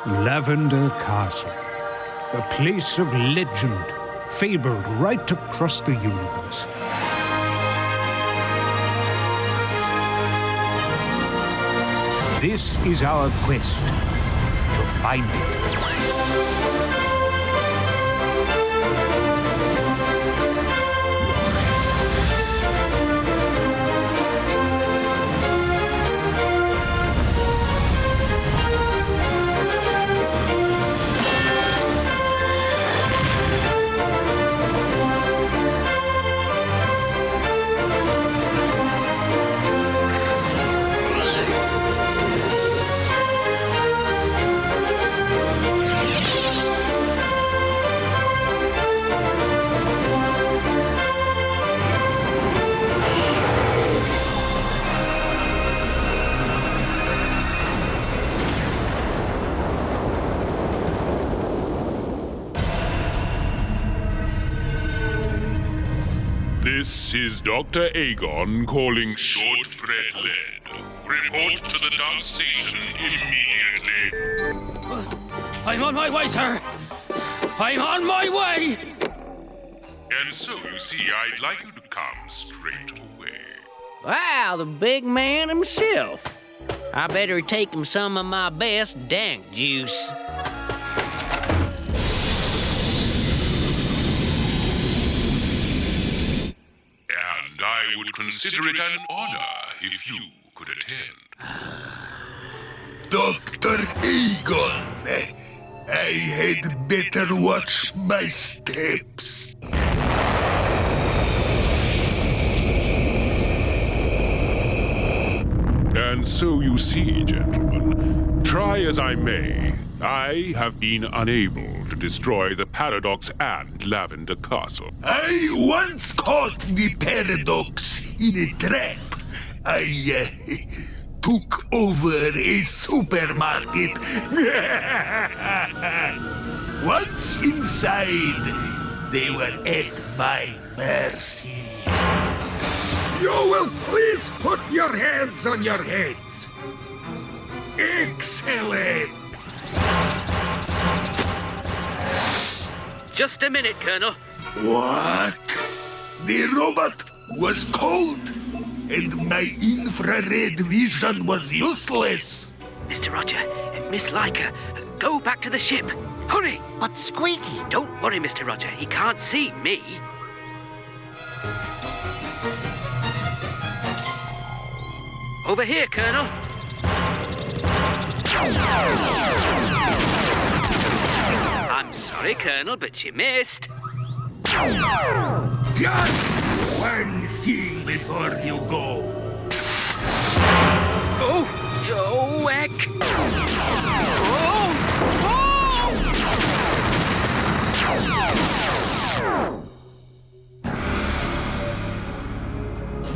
Lavender Castle, a place of legend, fabled right across the universe. This is our quest to find it. This is Dr. Agon calling Short Fred Lead. Report to the dump station immediately. I'm on my way, sir. I'm on my way. And so, you see, I'd like you to come straight away. Wow, the big man himself. I better take him some of my best dank juice. And I would consider it an honor if you could attend. Dr. Agon, I had better watch my steps. And so you see, gentlemen, try as I may, I have been unable to destroy the Paradox and Lavender Castle. I once caught the Paradox in a trap. I took over a supermarket. Once inside, they were at my mercy. You will please put your hands on your heads. Excellent. Just a minute, Colonel. What? The robot was cold, and my infrared vision was useless. Mr. Roger and Miss Leica, go back to the ship. Hurry! But Squeaky... Don't worry, Mr. Roger. He can't see me. Over here, Colonel. I'm sorry, Colonel, but you missed. Just one thing before you go. Oh, you heck.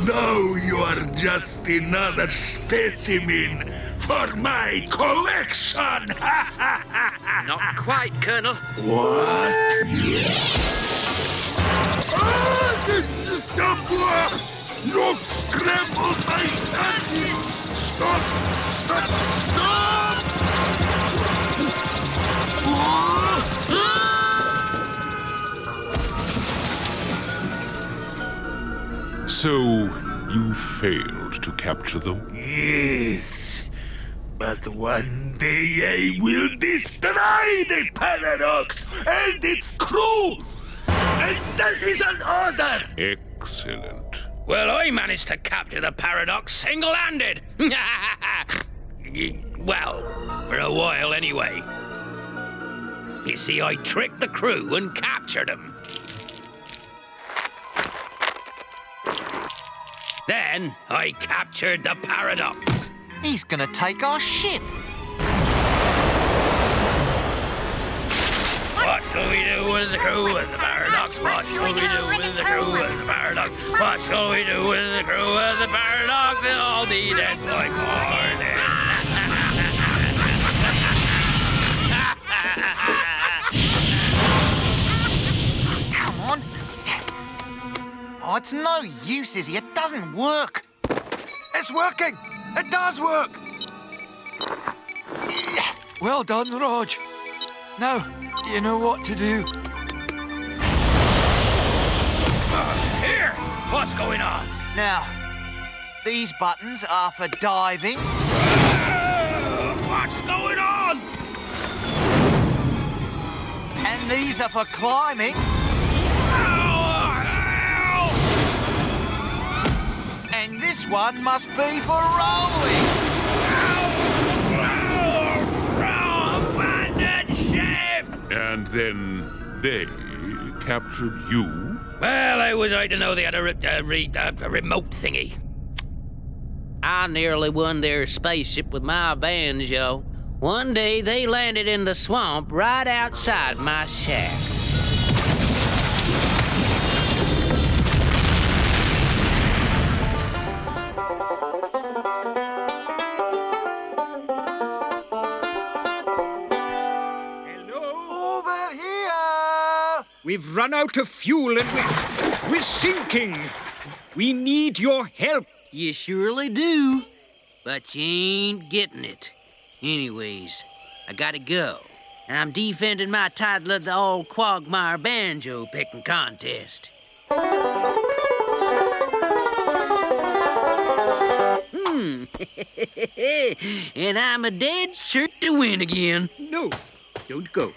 Now you are just another specimen for my collection. Not quite, Colonel. What? You've scrambled my sandwich! Stop! Stop! Stop! So, you failed to capture them? Yes, but one day I will destroy the Paradox and its crew! And that is an order! Excellent. Well, I managed to capture the Paradox single-handed. Well, for a while anyway. You see, I tricked the crew and captured them. Then I captured the Paradox. He's gonna take our ship. What shall we do with the crew and the Paradox? What shall we do with the crew and the Paradox? What shall we do with the crew and the Paradox? They'll all be dead by morning. Come on. Oh, it's no use, Izzy. It doesn't work. It's working! It does work! Well done, Rog. Now, you know what to do. Here! What's going on? Now, these buttons are for diving, What's going on? and these are for climbing, and this one must be for rolling. And then they captured you? Well, I was right to know they had a remote thingy. I nearly won their spaceship with my banjo. One day they landed in the swamp right outside my shack. Over here! We've run out of fuel and we're sinking. We need your help. You surely do, but you ain't getting it. Anyways, I gotta go. And I'm defending my title at the old Quagmire banjo picking contest. And I'm a dead cert to win again. No, don't go.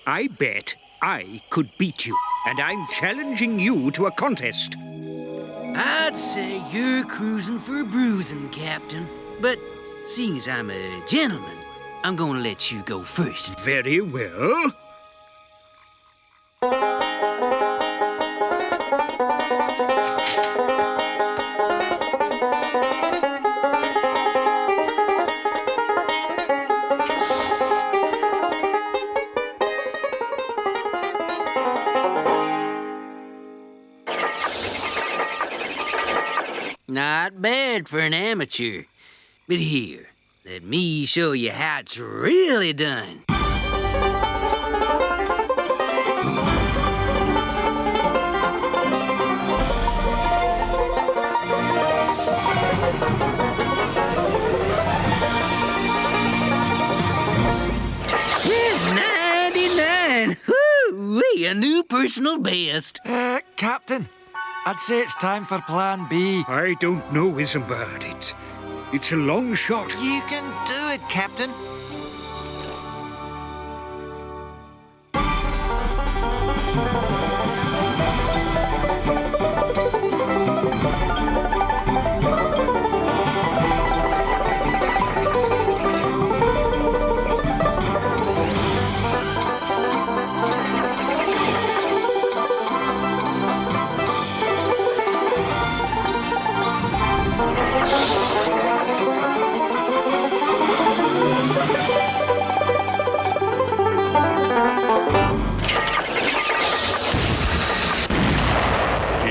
I bet I could beat you, and I'm challenging you to a contest. I'd say you're cruising for bruising, Captain. But seeing as I'm a gentleman, I'm gonna let you go first. Very well. Not bad for an amateur. But here, let me show you how it's really done. Yeah, 99! Woo-wee, a new personal best. Captain, I'd say it's time for Plan B. I don't know, Isambard. It's a long shot. You can do it, Captain.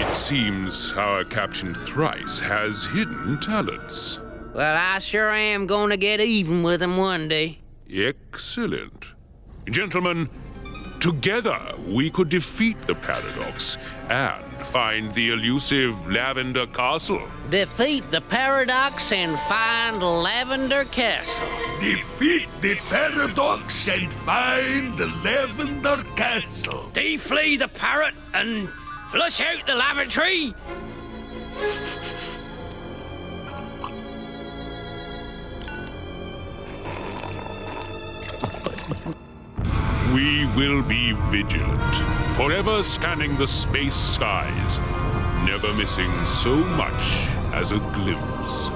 Seems our Captain Thrice has hidden talents. Well, I sure am gonna get even with him one day. Excellent. Gentlemen, together we could defeat the Paradox and find the elusive Lavender Castle. Defeat the Paradox and find Lavender Castle. Defeat the Paradox and find the Lavender Castle. Deflee the parrot and flush out the lavatory. We will be vigilant, forever scanning the space skies, never missing so much as a glimpse.